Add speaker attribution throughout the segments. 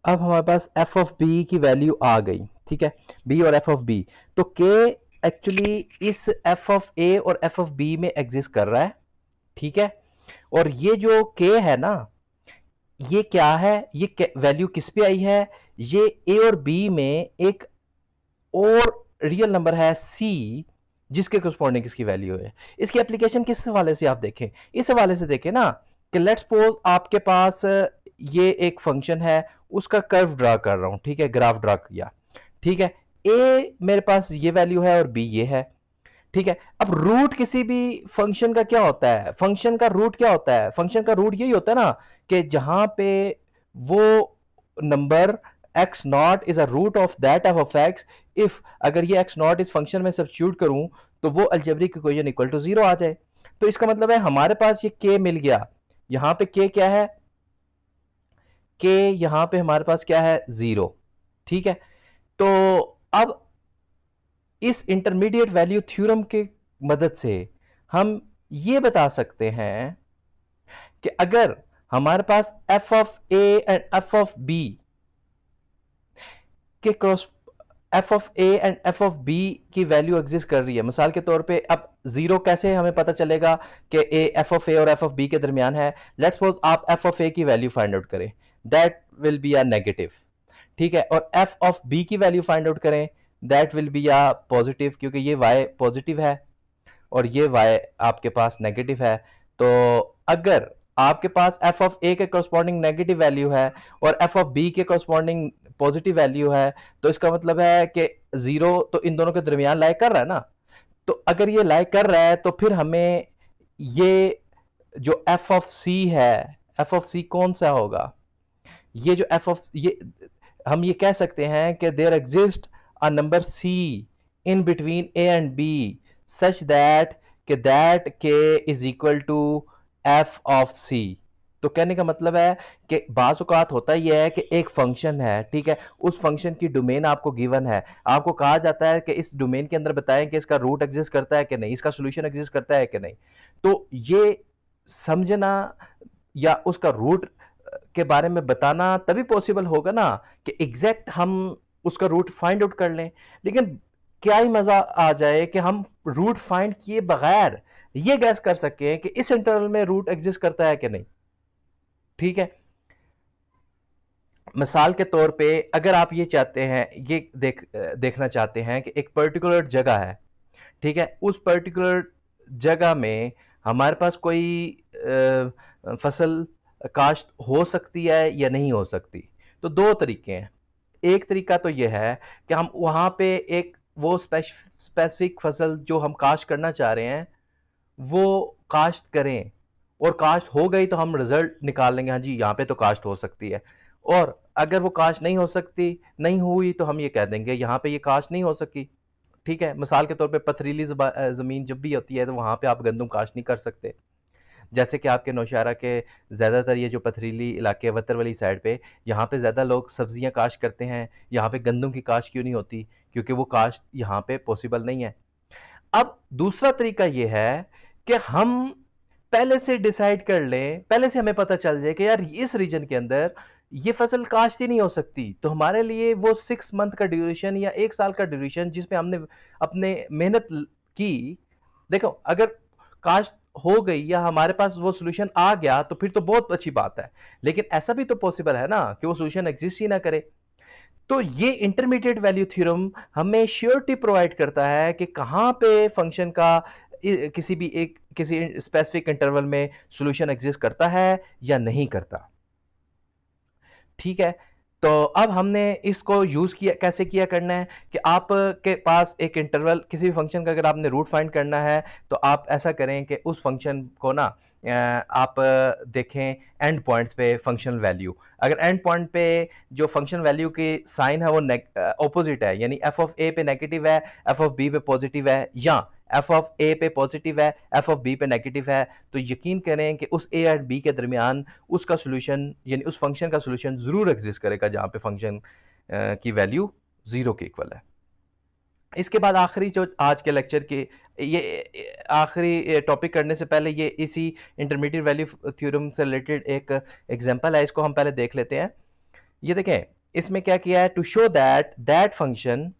Speaker 1: अब हमारे पास एफ ऑफ बी की वैल्यू आ गई, ठीक है, बी और एफ ऑफ बी। तो के एक्चुअली इस एफ ऑफ ए और एफ ऑफ बी में एग्जिस्ट कर रहा है, ठीक है। और ये जो के है ना, ये क्या है, ये वैल्यू किस पे आई है, ये ए और बी में एक और रियल नंबर है सी, जिसके करस्पॉन्डिंग इसकी वैल्यू है। इसकी एप्लीकेशन किस हवाले से आप देखें, इस हवाले से देखें ना कि लेट्स सपोज आपके पास ये एक फंक्शन है, उसका कर्व ड्रा कर रहा हूं, ठीक है, ग्राफ ड्रा किया, ठीक है। ए मेरे पास ये वैल्यू है और बी ये है, ठीक है। अब रूट किसी भी फंक्शन का क्या होता है, फंक्शन का रूट क्या होता है, फंक्शन का रूट यही होता है ना कि जहां पे वो number x naught is a root of that f of x, if अगर ये एक्स नॉट इस फंक्शन में सब्स्टिट्यूट करूं तो वो algebraic equation equal to zero आ जाए। तो इसका मतलब है हमारे पास ये के मिल गया, यहां पे के क्या है, के यहां पे हमारे पास क्या है, जीरो, ठीक है। तो अब इस इंटरमीडिएट वैल्यू थ्योरम के मदद से हम ये बता सकते हैं कि अगर हमारे पास f of a and f of b के cross, f of a and f of b की वैल्यू एग्जिस्ट कर रही है, मिसाल के तौर पे अब जीरो कैसे हमें पता चलेगा कि ए एफ ऑफ ए और एफ ऑफ बी के दरमियान है। लेट्स सपोज आप एफ ऑफ ए की वैल्यू फाइंड आउट करें, that will be a negative, ठीक है, और एफ ऑफ बी की वैल्यू फाइंड आउट करें, that will be a positive, क्योंकि ये वाई पॉजिटिव है और ये y आपके पास नेगेटिव है। तो अगर आपके पास f ऑफ a के करस्पॉन्डिंग नेगेटिव वैल्यू है और f ऑफ b के करस्पॉन्डिंग पॉजिटिव वैल्यू है, तो इसका मतलब है कि जीरो तो इन दोनों के दरमियान लाई कर रहा है ना। तो अगर ये लाई कर रहा है तो फिर हमें ये जो f ऑफ c है, f ऑफ c कौन सा होगा, ये जो f ऑफ ये हम ये कह सकते हैं कि there exist a number c in between a and b such that कि that k is equal to f of c। तो कहने का मतलब है कि बाज़ औक़ात होता ही है कि एक फंक्शन है, ठीक है, उस फंक्शन की डोमेन आपको गिवन है, आपको कहा जाता है कि इस डोमेन के अंदर बताएं कि इसका रूट एग्जिस्ट करता है कि नहीं, इसका सॉल्यूशन एग्जिस्ट करता है कि नहीं। तो ये समझना या उसका रूट के बारे में बताना तभी पॉसिबल होगा ना कि एग्जैक्ट हम उसका रूट फाइंड आउट कर लें। लेकिन क्या ही मजा आ जाए कि हम रूट फाइंड किए बगैर ये गैस कर सकें कि इस इंटरवल में रूट एग्जिस्ट करता है कि नहीं, ठीक है। मिसाल के तौर पे अगर आप ये चाहते हैं, ये देखना चाहते हैं कि एक पर्टिकुलर जगह है, ठीक है, उस पर्टिकुलर जगह में हमारे पास कोई फसल काश्त हो सकती है या नहीं हो सकती। तो दो तरीके हैं, एक तरीका तो यह है कि हम वहां पे एक वो स्पेसिफिक फसल जो हम काश्त करना चाह रहे हैं वो काश्त करें, और काश्त हो गई तो हम रिजल्ट निकाल लेंगे, हाँ जी यहाँ पे तो काश्त हो सकती है। और अगर वो काश्त नहीं हो सकती, नहीं हुई, तो हम ये कह देंगे यहाँ पे ये काश्त नहीं हो सकी, ठीक है। मिसाल के तौर पे पथरीली ज़मीन जब भी होती है तो वहाँ पे आप गंदम काश्त नहीं कर सकते। जैसे कि आपके नौशहरा के ज़्यादातर ये जो पथरीली इलाके वतर वाली साइड पे, यहाँ पे ज़्यादा लोग सब्जियाँ काश्त करते हैं, यहाँ पे गंदम की काश्त क्यों नहीं होती, क्योंकि वो काश्त यहाँ पे पॉसिबल नहीं है। अब दूसरा तरीका ये है कि हम पहले से डिसाइड कर लें, पहले से हमें पता चल जाए कि यार इस रीजन के अंदर ये फसल काश्त ही नहीं हो सकती, तो हमारे लिए वो 6 मंथ का ड्यूरेशन या 1 साल का ड्यूरेशन जिसमें हमने अपने मेहनत की, देखो अगर काश्त हो गई या हमारे पास वो सोल्यूशन आ गया तो फिर तो बहुत अच्छी बात है। लेकिन ऐसा भी तो पॉसिबल है ना कि वो सोल्यूशन एग्जिस्ट ही ना करे। तो ये इंटरमीडिएट वैल्यू थ्योरम हमें श्योरिटी प्रोवाइड करता है कि कहां पे फंक्शन का किसी भी एक किसी स्पेसिफिक इंटरवल में सॉल्यूशन एग्जिस्ट करता है या नहीं करता, ठीक है। तो अब हमने इसको यूज किया, कैसे किया करना है कि आपके पास एक इंटरवल किसी भी फंक्शन का अगर आपने रूट फाइंड करना है तो आप ऐसा करें कि उस फंक्शन को ना आप देखें एंड पॉइंट्स पे फंक्शनल वैल्यू, अगर एंड पॉइंट पे जो फंक्शन वैल्यू की साइन है वो ऑपोजिट है, यानी एफ ऑफ ए पे नेगेटिव है, एफ ऑफ बी पे पॉजिटिव है, या एफ ऑफ ए पे पॉजिटिव है, एफ ऑफ बी पे नेगेटिव है, तो यकीन करें कि उस ए और बी के दरमियान उसका सोल्यूशन यानी उस फंक्शन का सोल्यूशन जरूर एग्जिस्ट करेगा जहां पे फंक्शन की वैल्यू जीरो के इक्वल है। इसके बाद आखिरी जो आज के लेक्चर के ये आखिरी टॉपिक करने से पहले ये इसी इंटरमीडिएट वैल्यू थ्योरम से रिलेटेड एक एग्जांपल है, इसको हम पहले देख लेते हैं। ये देखें, इसमें क्या किया है, to show that that function,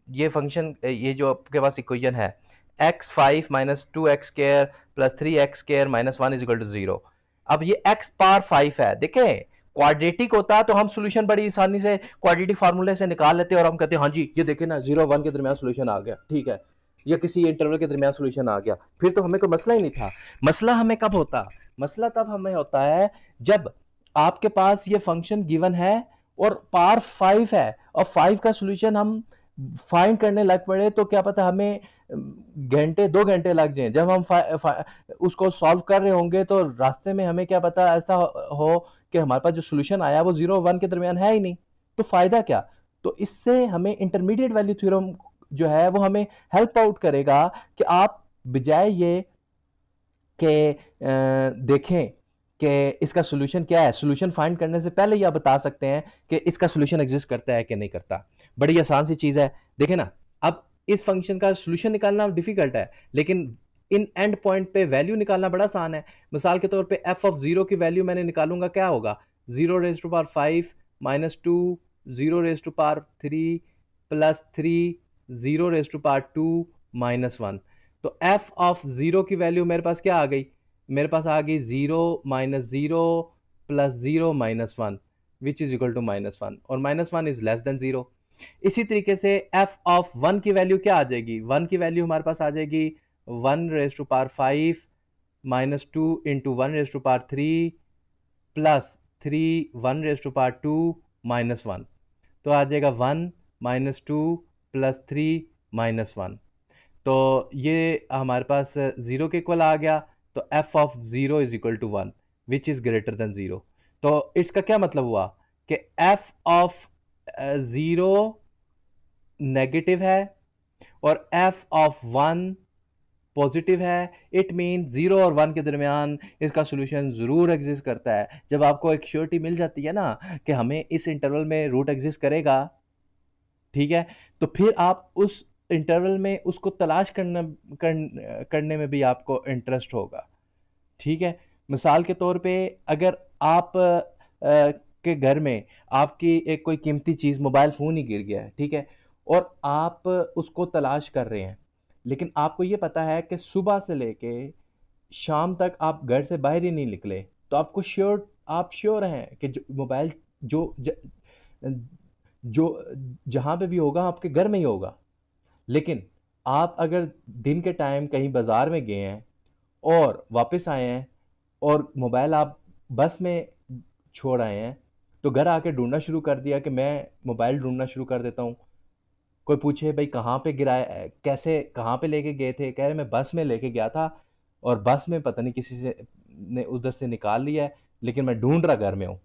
Speaker 1: ये फंक्शन, ये जो आपके पास इक्वेशन है, x5 minus two x square plus three x square minus one is equal to zero. अब ये x पावर 5 है, देखें क्वाड्रेटिक होता तो हम सोल्यूशन बड़ी आसानी से क्वाड्रेटिक फार्मूले से निकाल लेते और हम कहते हैं हाँ जी ये देखें ना, 0 1 के दरमियान सोल्यूशन आ गया, ठीक है, या किसी इंटरवल के दरमियान सोल्यूशन आ गया, फिर तो हमें कोई मसला ही नहीं था। मसला हमें कब होता, मसला तब हमें होता है जब आपके पास ये फंक्शन गिवन है और पावर 5 है और 5 का सोल्यूशन हम फाइंड करने लग पड़े, तो क्या पता हमें घंटे 2 घंटे लग जाए। जब हम उसको सॉल्व कर रहे होंगे तो रास्ते में हमें क्या पता ऐसा हो कि हमारे पास जो सोल्यूशन आया वो 0 1 के दरमियान है ही नहीं, तो फायदा क्या। तो इससे हमें इंटरमीडिएट वैल्यू थ्योरम जो है वो हमें हेल्प आउट करेगा कि आप बजाय ये कि देखें कि इसका सोल्यूशन क्या है, सोल्यूशन फाइंड करने से पहले ही आप बता सकते हैं कि इसका सोल्यूशन एग्जिस्ट करता है कि नहीं करता। बड़ी आसान सी चीज़ है, देखें ना। अब इस फंक्शन का सोल्यूशन निकालना डिफिकल्ट है, लेकिन इन एंड पॉइंट पे वैल्यू निकालना बड़ा आसान है। मिसाल के तौर पे एफ ऑफ जीरो की वैल्यू मैंने निकालूंगा, क्या होगा, 0 raised to power 5 minus two 0 raised to power 3 plus 3 0 raised to power 2 minus 1। तो एफ ऑफ जीरो की वैल्यू मेरे पास क्या आ गई, मेरे पास आ गई 0 - 0 plus 0 - 1 which is equal to -1, और -1 इज लेस देन 0। इसी तरीके से एफ ऑफ 1 की वैल्यू क्या आ जाएगी, 1 की वैल्यू हमारे पास आ जाएगी 1 raised to power 5 minus 2 into 1 raised to power 3 plus 3 1 raised to power 2 -1। तो आ जाएगा 1 -2 प्लस 3 -1। तो ये हमारे पास जीरो के इक्वल आ गया। तो f of zero is equal to 1 which is greater than zero. तो इसका क्या मतलब हुआ कि एफ ऑफ जीरो नेगेटिव है और एफ ऑफ 1 पॉजिटिव है। इट मीन 0 और 1 के दरमियान इसका सोल्यूशन जरूर एग्जिस्ट करता है। जब आपको एक श्योरिटी मिल जाती है ना कि हमें इस इंटरवल में रूट एग्जिस्ट करेगा, ठीक है, तो फिर आप उस इंटरवल में उसको तलाश करने में भी आपको इंटरेस्ट होगा, ठीक है। मिसाल के तौर पे अगर आप के घर में आपकी एक कोई कीमती चीज़ मोबाइल फ़ोन ही गिर गया है, ठीक है, और आप उसको तलाश कर रहे हैं, लेकिन आपको ये पता है कि सुबह से लेके शाम तक आप घर से बाहर ही नहीं निकले, तो आपको आप श्योर हैं कि मोबाइल जो जो जहाँ पे भी होगा आपके घर में ही होगा। लेकिन आप अगर दिन के टाइम कहीं बाजार में गए हैं और वापस आए हैं और मोबाइल आप बस में छोड़ आए हैं, तो घर आके ढूंढना शुरू कर दिया कि मैं मोबाइल ढूंढना शुरू कर देता हूँ। कोई पूछे भाई कहाँ पे गिराया, कैसे कहाँ पे लेके गए थे, कह रहे मैं बस में लेके गया था और बस में पता नहीं किसी से ने उधर से निकाल लिया है, लेकिन मैं ढूंढ रहा घर में हूँ।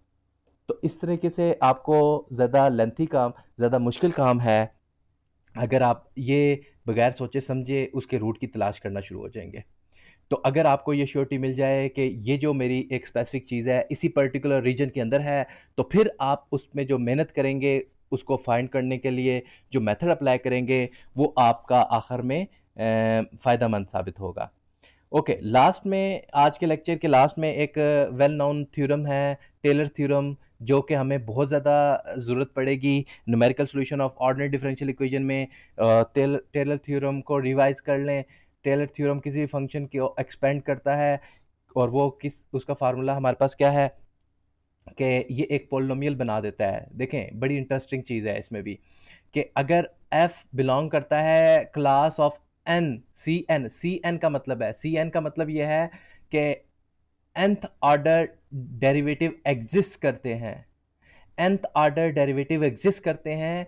Speaker 1: तो इस तरीके से आपको ज़्यादा लेंथी काम, ज़्यादा मुश्किल काम है अगर आप ये बगैर सोचे समझे उसके रूट की तलाश करना शुरू हो जाएंगे। तो अगर आपको ये श्योरिटी मिल जाए कि ये जो मेरी एक स्पेसिफिक चीज़ है इसी पर्टिकुलर रीजन के अंदर है, तो फिर आप उसमें जो मेहनत करेंगे उसको फाइंड करने के लिए, जो मेथड अप्लाई करेंगे, वो आपका आखिर में फ़ायदेमंद साबित होगा। ओके, लास्ट में आज के लेक्चर के लास्ट में एक वेल नोन थ्योरम है, टेलर थ्योरम, जो कि हमें बहुत ज़्यादा ज़रूरत पड़ेगी numerical solution of ordinary differential equation में। टेलर थ्योरम को रिवाइज कर लें। टेलर थ्योरम किसी भी फंक्शन को एक्सपेंड करता है और वो किस उसका फार्मूला हमारे पास क्या है कि ये एक पोलिनोमियल बना देता है। देखें बड़ी इंटरेस्टिंग चीज़ है इसमें भी कि अगर f बिलोंग करता है class of n, C N का मतलब है, सी एन का मतलब ये है कि nth ऑर्डर डेरिवेटिव एग्जिस्ट करते हैं, nth ऑर्डर डेरिवेटिव एग्जिस्ट करते हैं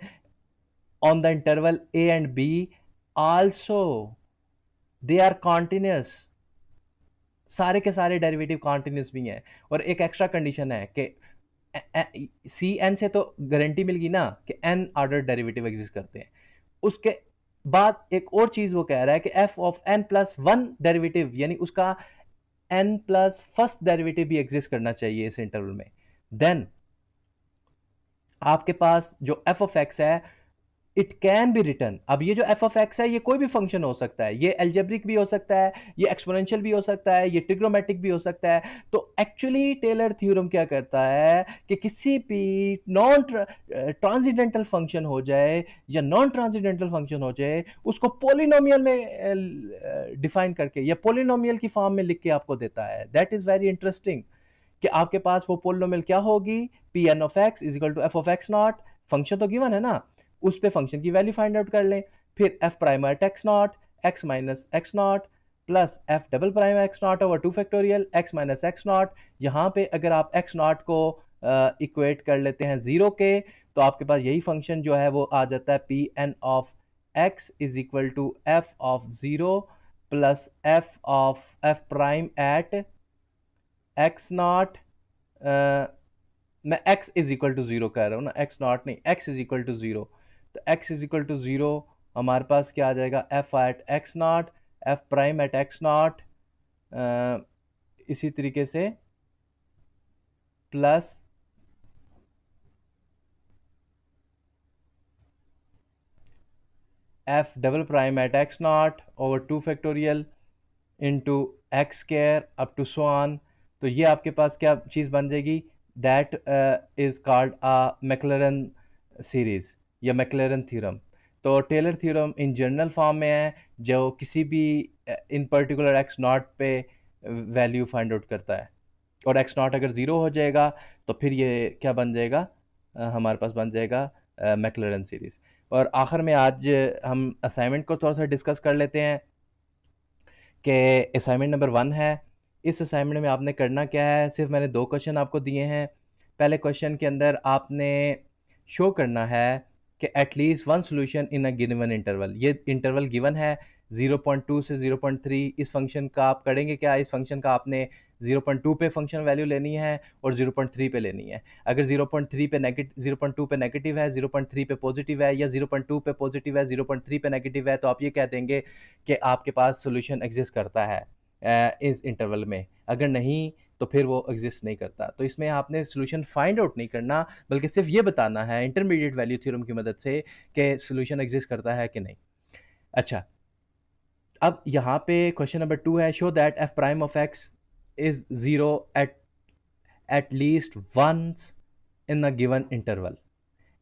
Speaker 1: on the interval a and b, also they are continuous, सारे के सारे डेरिवेटिव कॉन्टिन्यूस भी हैं। और एक एक्स्ट्रा कंडीशन है कि सी एन से तो गारंटी मिल गई ना कि एन ऑर्डर डेरिवेटिव एग्जिस्ट करते हैं। उसके बाद एक और चीज वो कह रहा है कि f of n plus one derivative, यानी उसका एन प्लस फर्स्ट डेरिवेटिव भी एग्जिस्ट करना चाहिए इस इंटरवल में। देन आपके पास जो एफ ऑफ एक्स है इट कैन बी रिटर्न। अब ये जो एफ ऑफ एक्स है ये कोई भी फंक्शन हो सकता है, ये एल्जेब्रिक भी हो सकता है, ये एक्सपोनेंशियल भी हो सकता है, ये ट्रिग्नोमेट्रिक भी हो सकता है। तो एक्चुअली टेलर थ्योरम क्या करता है कि किसी भी नॉन ट्रांसेंडेंटल फंक्शन हो जाए या नॉन ट्रांसेंडेंटल फंक्शन हो जाए, उसको पोलिनोमियल में डिफाइन करके या पोलिनोमियल की फॉर्म में लिख के आपको देता है। दैट इज वेरी इंटरेस्टिंग कि आपके पास वो पोलिनोमियल क्या होगी, P N of x is equal to f of x naught, function तो गिवन है ना, उस पे फंक्शन की वैल्यू फाइंड आउट कर लें, फिर F prime at x not x minus x not plus F double prime x naught over two factorial x minus x not. यहाँ पे अगर आप एक्स नॉट को इक्वेट कर लेते हैं जीरो के, तो आपके पास यही फंक्शन जो है वो आ जाता है P N of x is equal to f of zero plus f prime at x naught. मैं x is equal to zero कह रहा हूँ ना, x नॉट नहीं, x is equal to zero. तो x is equal to zero हमारे पास क्या आ जाएगा, f at x naught f prime at x naught, इसी तरीके से plus f double prime at x naught over two factorial into x square up to so on. तो ये आपके पास क्या चीज़ बन जाएगी, that is called a Maclaurin series या मैक्लैरन थ्योरम। तो Taylor theorem in general form में है, जो किसी भी इन पर्टिकुलर एक्स नॉट पे वैल्यू फाइंड आउट करता है, और एक्स नॉट अगर ज़ीरो हो जाएगा तो फिर ये क्या बन जाएगा, हमारे पास बन जाएगा मैक्लैरन सीरीज। और आखिर में आज हम असाइनमेंट को थोड़ा सा डिस्कस कर लेते हैं कि असाइनमेंट नंबर 1 है। इस असाइनमेंट में आपने करना क्या है, सिर्फ मैंने 2 क्वेश्चन आपको दिए हैं। पहले क्वेश्चन के अंदर आपने शो करना है कि at least one solution in a given interval. ये इंटरवल गिवन है 0.2 से 0.3। इस फंक्शन का आप करेंगे क्या, इस फंक्शन का आपने 0.2 पे फंक्शन वैल्यू लेनी है और 0.3 पे लेनी है। अगर 0.3 पे नेगेटिव, 0.2 पे नेगेटिव है, 0.3 पे पॉजिटिव है, या 0.2 पे पॉजिटिव है 0.3 पे नेगेटिव है, तो आप ये कह देंगे कि आपके पास सोल्यूशन एग्जिस्ट करता है इस इंटरवल में। अगर नहीं तो फिर वो एग्जिस्ट नहीं करता। तो इसमें आपने सोल्यूशन फाइंड आउट नहीं करना, बल्कि सिर्फ ये बताना है इंटरमीडिएट वैल्यू थ्योरम की मदद से कि सोल्यूशन एग्जिस्ट करता है कि नहीं। अच्छा, अब यहाँ पे क्वेश्चन नंबर 2 है, show that f prime of x is zero at least once in a given interval.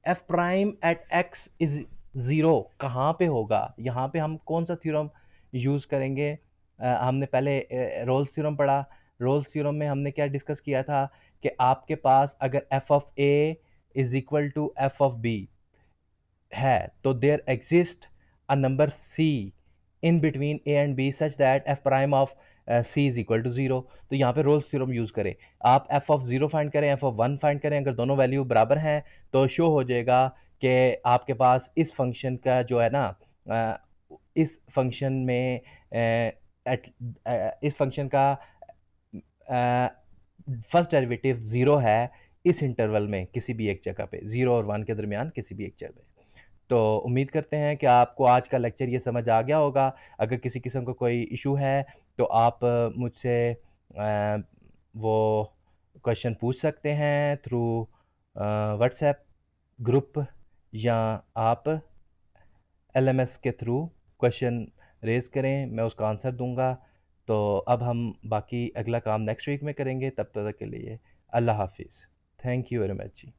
Speaker 1: F prime at x is zero कहाँ पे होगा, यहाँ पे हम कौन सा थ्योरम यूज़ करेंगे। हमने पहले रोल्स थ्योरम पढ़ा। रोल्स थ्योरम में हमने क्या डिस्कस किया था कि आपके पास अगर f of a is equal to f of b है, तो there exist a number c in between a and b such that f prime of c is equal to zero. तो यहाँ पे रोल्स थ्योरम यूज़ करें। आप f of zero find करें, f of one find करें, अगर दोनों value बराबर हैं तो शो हो जाएगा कि आपके पास इस फंक्शन का जो है ना, इस फंक्शन में इस फंक्शन का फर्स्ट डेरिवेटिव ज़ीरो है इस इंटरवल में, किसी भी एक जगह पे, ज़ीरो और वन के दरमियान किसी भी एक जगह पे। तो उम्मीद करते हैं कि आपको आज का लेक्चर ये समझ आ गया होगा। अगर किसी किस्म का कोई इशू है तो आप मुझसे वो क्वेश्चन पूछ सकते हैं थ्रू व्हाट्सएप ग्रुप, या आप एलएमएस के थ्रू क्वेश्चन रेज करें, मैं उसका आंसर दूंगा। तो अब हम बाकी अगला काम नेक्स्ट वीक में करेंगे, तब तक के लिए अल्लाह हाफिज़। Thank you very much ji.